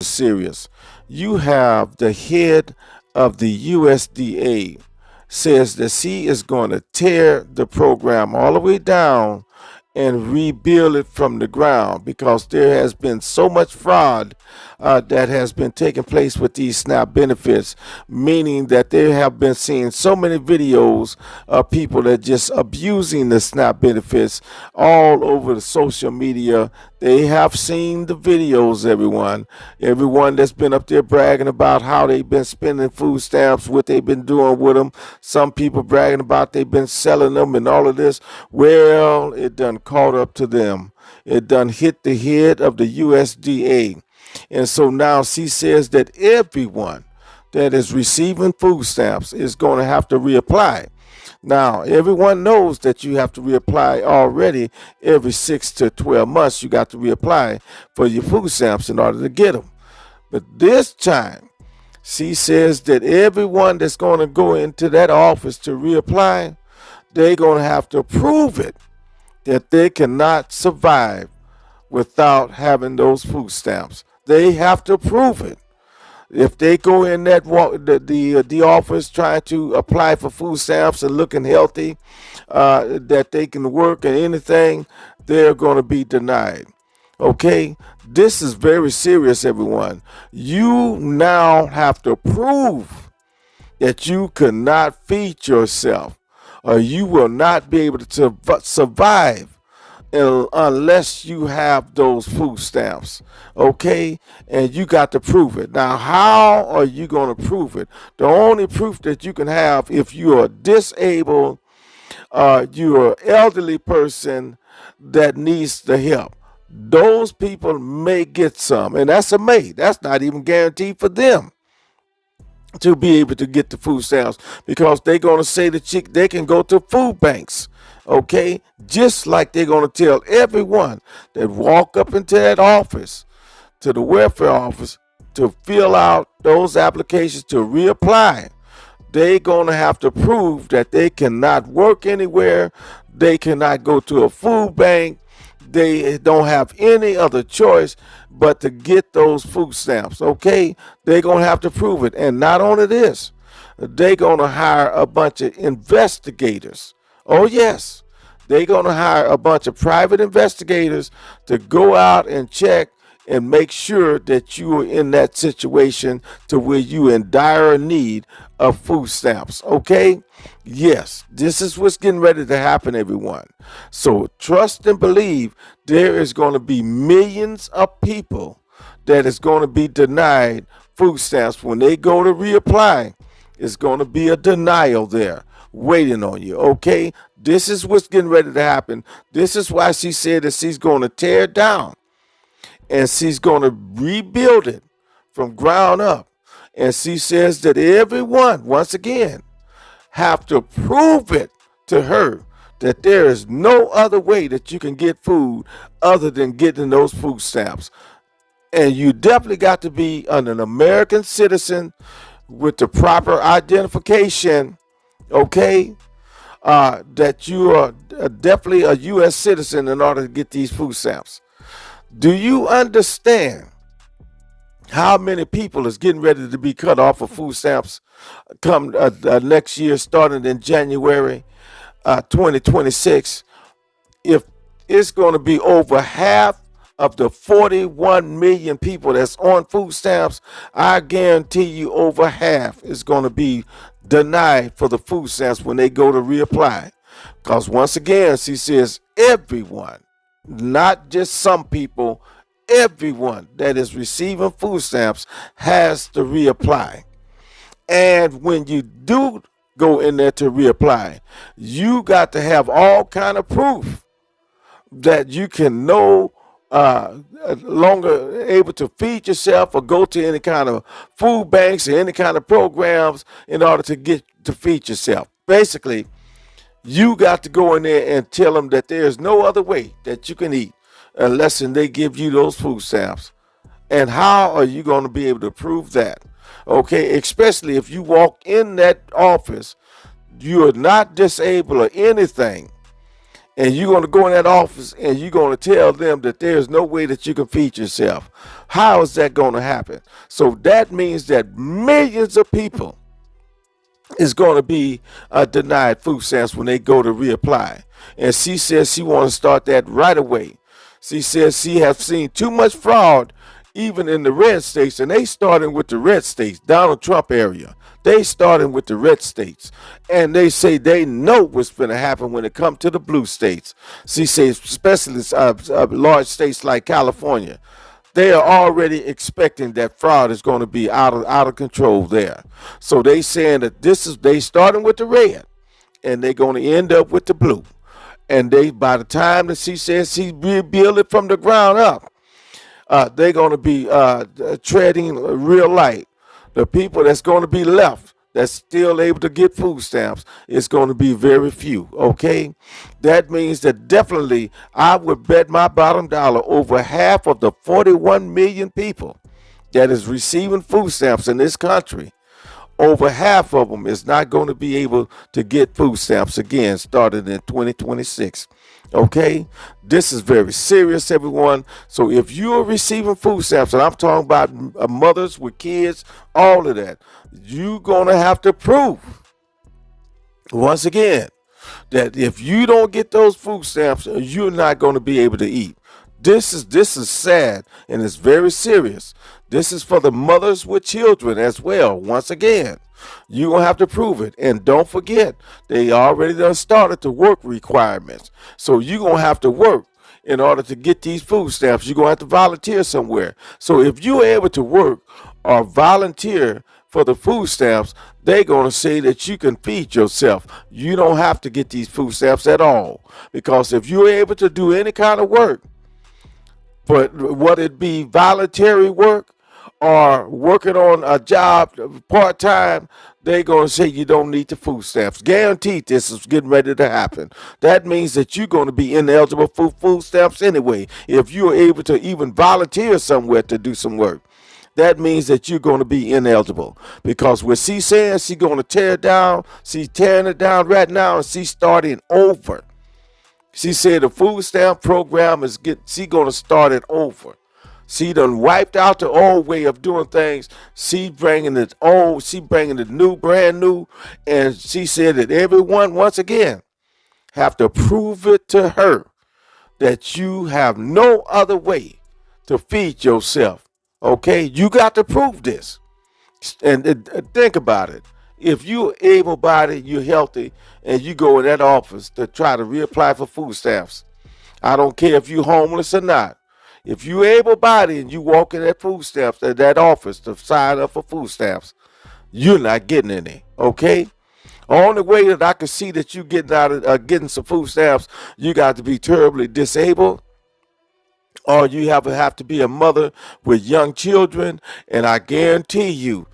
serious. You have the head of the USDA says that she is going to tear the program all the way down and rebuild it from the ground because there has been so much fraud that has been taking place with these SNAP benefits, meaning that they have been seeing so many videos of people that just abusing the SNAP benefits all over the social media. They have seen the videos, everyone that's been up there bragging about how they've been spending food stamps, what they've been doing with them. Some people bragging about they've been selling them and all of this. Well, it done caught up to them. It done hit the head of the USDA. And so now she says that everyone that is receiving food stamps is going to have to reapply. Now, everyone knows that you have to reapply already every 6 to 12 months. You got to reapply for your food stamps in order to get them. But this time, she says that everyone that's going to go into that office to reapply, they're going to have to prove it that they cannot survive without having those food stamps. They have to prove it. If they go in the office trying to apply for food stamps and looking healthy, that they can work and anything, they're going to be denied. Okay, this is very serious, everyone. You now have to prove that you cannot feed yourself, or you will not be able to survive unless you have those food stamps, okay? And you got to prove it. Now, how are you going to prove it? The only proof that you can have if you are disabled, you're an elderly person that needs the help. Those people may get some, and that's a may. That's not even guaranteed for them to be able to get the food stamps because they're going to say that they can go to food banks. Okay, just like they're going to tell everyone that walk up into that office, to the welfare office, to fill out those applications to reapply. They're going to have to prove that they cannot work anywhere. They cannot go to a food bank. They don't have any other choice but to get those food stamps. Okay, they're going to have to prove it. And not only this, they're going to hire a bunch of investigators. Oh, yes. They're going to hire a bunch of private investigators to go out and check and make sure that you are in that situation to where you in dire need of food stamps. Okay? Yes, this is what's getting ready to happen, everyone. So trust and believe there is going to be millions of people that is going to be denied food stamps when they go to reapply. It's going to be a denial there waiting on you. Okay, this is what's getting ready to happen. This is why she said that she's going to tear it down and she's going to rebuild it from ground up. And she says that everyone, once again, have to prove it to her that there is no other way that you can get food other than getting those food stamps. And you definitely got to be an American citizen with the proper identification, okay, that you are definitely a U.S. citizen in order to get these food stamps. Do you understand how many people is getting ready to be cut off of food stamps come next year, starting in January 2026? If it's going to be over half of the 41 million people that's on food stamps, I guarantee you over half is going to be denied for the food stamps when they go to reapply. Because once again, she says everyone, not just some people, everyone that is receiving food stamps has to reapply. And when you do go in there to reapply, you got to have all kind of proof that you can no longer able to feed yourself or go to any kind of food banks or any kind of programs in order to get to feed yourself. Basically, you got to go in there and tell them that there's no other way that you can eat unless they give you those food stamps. And how are you going to be able to prove that? Okay, especially if you walk in that office, you are not disabled or anything, and you're going to go in that office and you're going to tell them that there's no way that you can feed yourself. How is that going to happen? So that means that millions of people is going to be denied food stamps when they go to reapply. And she says she wants to start that right away. She says she has seen too much fraud even in the red states, and they starting with the red states, Donald Trump area. They starting with the red states, and they say they know what's going to happen when it comes to the blue states. She says, especially large states like California, they are already expecting that fraud is going to be out of control there. So they saying that they starting with the red, and they're going to end up with the blue. And they, by the time that she says she rebuild it from the ground up, they're going to be treading real light. The people that's going to be left that's still able to get food stamps is going to be very few, okay? That means that definitely I would bet my bottom dollar over half of the 41 million people that is receiving food stamps in this country, over half of them is not going to be able to get food stamps again starting in 2026. Okay, this is very serious, everyone. So if you're receiving food stamps, and I'm talking about mothers with kids, all of that, you're going to have to prove, once again, that if you don't get those food stamps, you're not going to be able to eat. This is sad, and it's very serious. This is for the mothers with children as well. Once again, you're going to have to prove it. And don't forget, they already done started the work requirements. So you're going to have to work in order to get these food stamps. You're going to have to volunteer somewhere. So if you're able to work or volunteer for the food stamps, they're going to say that you can feed yourself. You don't have to get these food stamps at all. Because if you're able to do any kind of work, but whether it be voluntary work or working on a job part-time, they're going to say you don't need the food stamps. Guaranteed this is getting ready to happen. That means that you're going to be ineligible for food stamps anyway. If you're able to even volunteer somewhere to do some work, that means that you're going to be ineligible. Because what she's saying, she's going to tear it down. She's tearing it down right now, and she's starting over. She said the food stamp program she gonna start it over. She done wiped out the old way of doing things. She bringing it new, brand new, and she said that everyone, once again, have to prove it to her that you have no other way to feed yourself. Okay, you got to prove this. And think about it. If you're able-bodied, you're healthy, and you go in that office to try to reapply for food stamps, I don't care if you're homeless or not. If you're able-bodied and you walk in that food stamps at that office to sign up for food stamps, you're not getting any. Okay. Only way that I can see that you getting some food stamps, you got to be terribly disabled, or you have to be a mother with young children, and I guarantee you,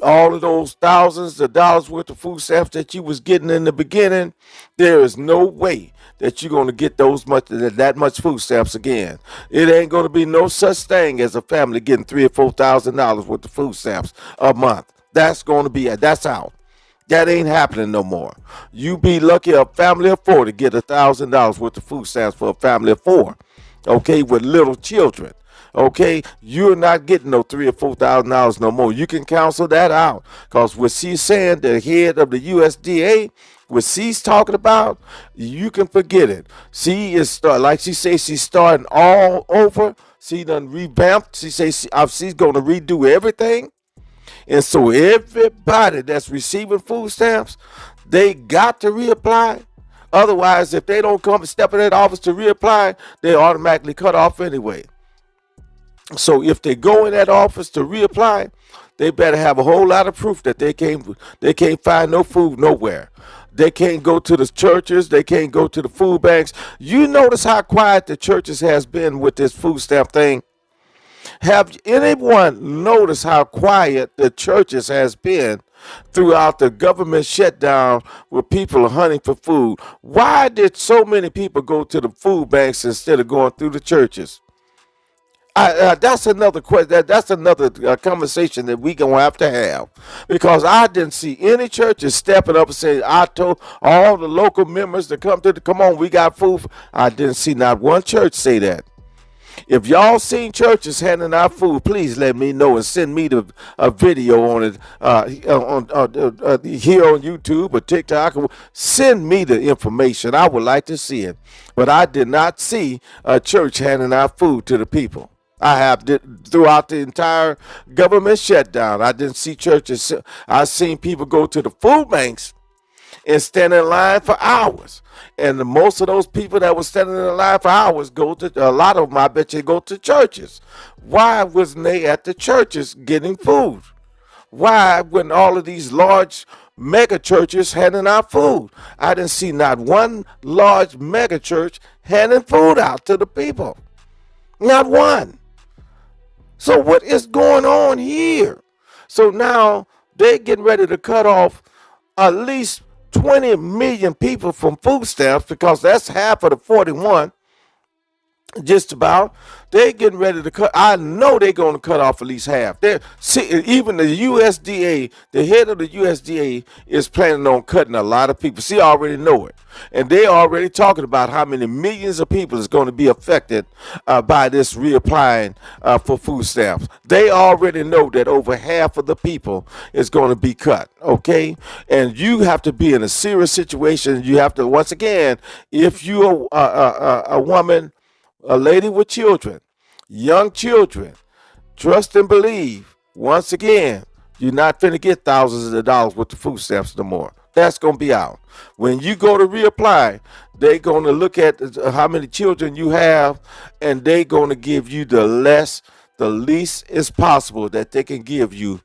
all of those thousands of dollars worth of food stamps that you was getting in the beginning, there is no way that you're going to get that much food stamps again. It ain't going to be no such thing as a family getting $3,000 or $4,000 worth of food stamps a month. That's out. That ain't happening no more. You be lucky a family of four to get $1,000 worth of food stamps for a family of four. Okay, with little children. Okay, you're not getting no $3,000 or $4,000 no more. You can cancel that out, because what she's saying, the head of the USDA, what she's talking about, you can forget it. She is like she says, she's starting all over. She done revamped. She says she's going to redo everything. And so everybody that's receiving food stamps, they got to reapply. Otherwise, if they don't come and step in that office to reapply, they're automatically cut off anyway. So if they go in that office to reapply, they better have a whole lot of proof that they can't find no food nowhere. They can't go to the churches. They can't go to the food banks. You notice how quiet the churches has been with this food stamp thing? Have anyone noticed how quiet the churches has been throughout the government shutdown where people are hunting for food? Why did so many people go to the food banks instead of going through the churches? That's another question. That's another conversation that we gonna have because I didn't see any churches stepping up and saying, "I told all the local members to come on, we got food." I didn't see not one church say that. If y'all seen churches handing out food, please let me know and send me a video on it here on YouTube or TikTok. Send me the information. I would like to see it. But I did not see a church handing out food to the people. I have throughout the entire government shutdown. I didn't see churches. I seen people go to the food banks and stand in line for hours. And most of those people that were standing in line for hours a lot of them, I bet you, go to churches. Why wasn't they at the churches getting food? Why, when all of these large mega churches handing out food? I didn't see not one large mega church handing food out to the people. Not one. So what is going on here? So now they're getting ready to cut off at least 20 million people from food stamps because that's half of the 41. Just about. They're getting ready to cut. I know they're going to cut off at least half. Even the USDA, the head of the USDA is planning on cutting a lot of people. See, I already know it. And they already talking about how many millions of people is going to be affected by this reapplying for food stamps. They already know that over half of the people is going to be cut, okay? And you have to be in a serious situation. You have to, once again, if you're a woman, a lady with children, young children, trust and believe, once again, you're not finna get thousands of dollars with the food stamps no more. That's going to be out. When you go to reapply, they're going to look at how many children you have, and they're going to give you the least is possible that they can give you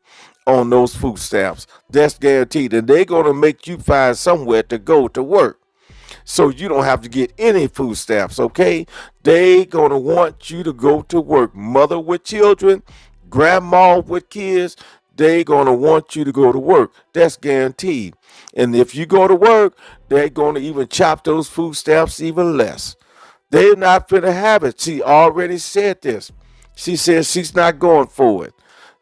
on those food stamps. That's guaranteed. And they're going to make you find somewhere to go to work, so you don't have to get any food stamps, okay? They gonna want you to go to work. Mother with children, grandma with kids, they gonna want you to go to work. That's guaranteed. And if you go to work, they're gonna even chop those food stamps even less. They're not finna have it. She already said this. She says she's not going for it.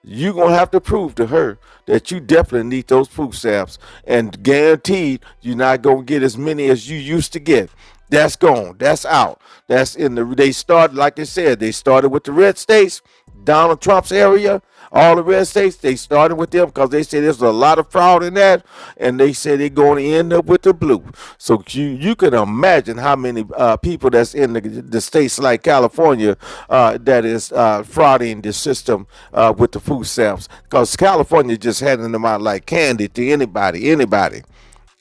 You're going to have to prove to her that you definitely need those food stamps, and guaranteed you're not going to get as many as you used to get. That's gone. That's out. That's in they started, like they said, they started with the red states, Donald Trump's area. All the red states, they started with them because they said there's a lot of fraud in that, and they said they're going to end up with the blue. So you can imagine how many people that's in the states like California that is frauding the system with the food stamps, because California just handing them out like candy to anybody.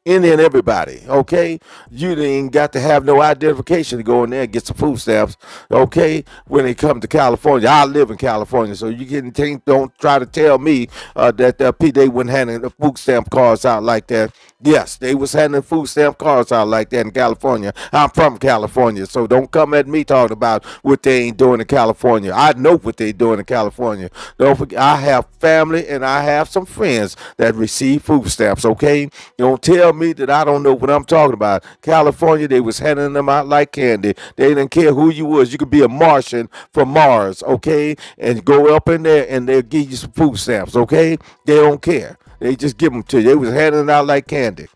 Any and everybody, okay? You ain't got to have no identification to go in there and get some food stamps, okay? When it comes to California, I live in California, so you don't try to tell me that they weren't handing the food stamp cards out like that. Yes, they was handing food stamp cards out like that in California. I'm from California, so don't come at me talking about what they ain't doing in California. I know what they doing in California. Don't forget, I have family and I have some friends that receive food stamps, okay? Don't tell me that I don't know what I'm talking about. California, they was handing them out like candy. They didn't care who you was. You could be a Martian from Mars, okay? And go up in there and they'll give you some food stamps, okay? They don't care. They just give them to you. They was handing it out like candy.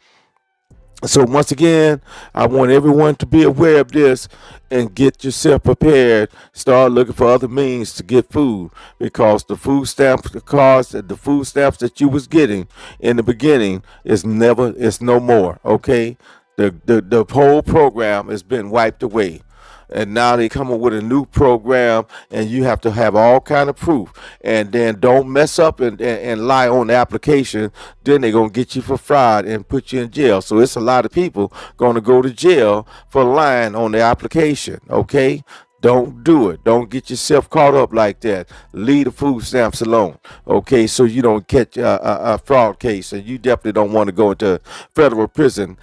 So once again, I want everyone to be aware of this and get yourself prepared. Start looking for other means to get food, because the food stamps, the food stamps that you was getting in the beginning is no more. Okay, the whole program has been wiped away. And now they come up with a new program, and you have to have all kind of proof. And then don't mess up and lie on the application. Then they're going to get you for fraud and put you in jail. So it's a lot of people going to go to jail for lying on the application, okay? Don't do it. Don't get yourself caught up like that. Leave the food stamps alone, okay, so you don't catch a fraud case. And you definitely don't want to go into federal prison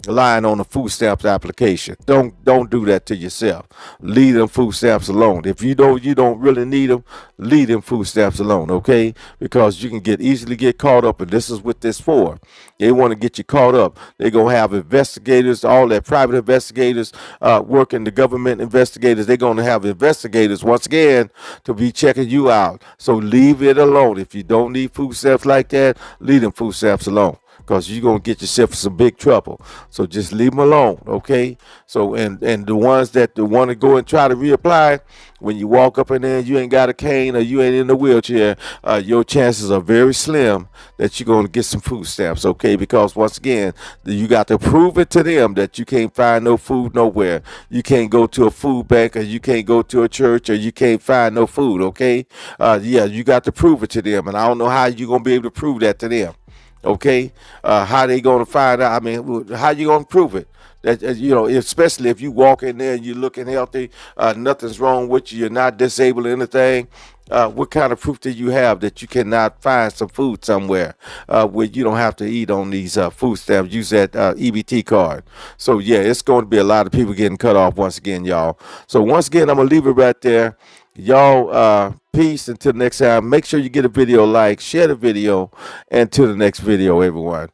lying on the food stamps application. Don't do that to yourself. Leave them food stamps alone. If you don't really need them, leave them food stamps alone, okay? Because you can easily get caught up, and this is what this for. They want to get you caught up. They're gonna have investigators, all that private investigators, working the government investigators. They're gonna have investigators once again to be checking you out. So leave it alone. If you don't need food stamps like that, leave them food stamps alone, because you're going to get yourself in some big trouble. So just leave them alone, okay? So, and the ones that want to go and try to reapply, when you walk up in there and you ain't got a cane or you ain't in a wheelchair, your chances are very slim that you're going to get some food stamps, okay? Because once again, you got to prove it to them that you can't find no food nowhere. You can't go to a food bank, or you can't go to a church, or you can't find no food, okay? Yeah, you got to prove it to them, and I don't know how you're going to be able to prove that to them. Okay, how they gonna find out? I mean, how you gonna prove it? That especially if you walk in there and you're looking healthy, nothing's wrong with you, you're not disabled or anything. What kind of proof do you have that you cannot find some food somewhere where you don't have to eat on these food stamps? Use that EBT card. So yeah, it's going to be a lot of people getting cut off once again, y'all. So once again, I'm gonna leave it right there. Y'all, peace until next time. Make sure you get a video like, share the video, and to the next video, everyone.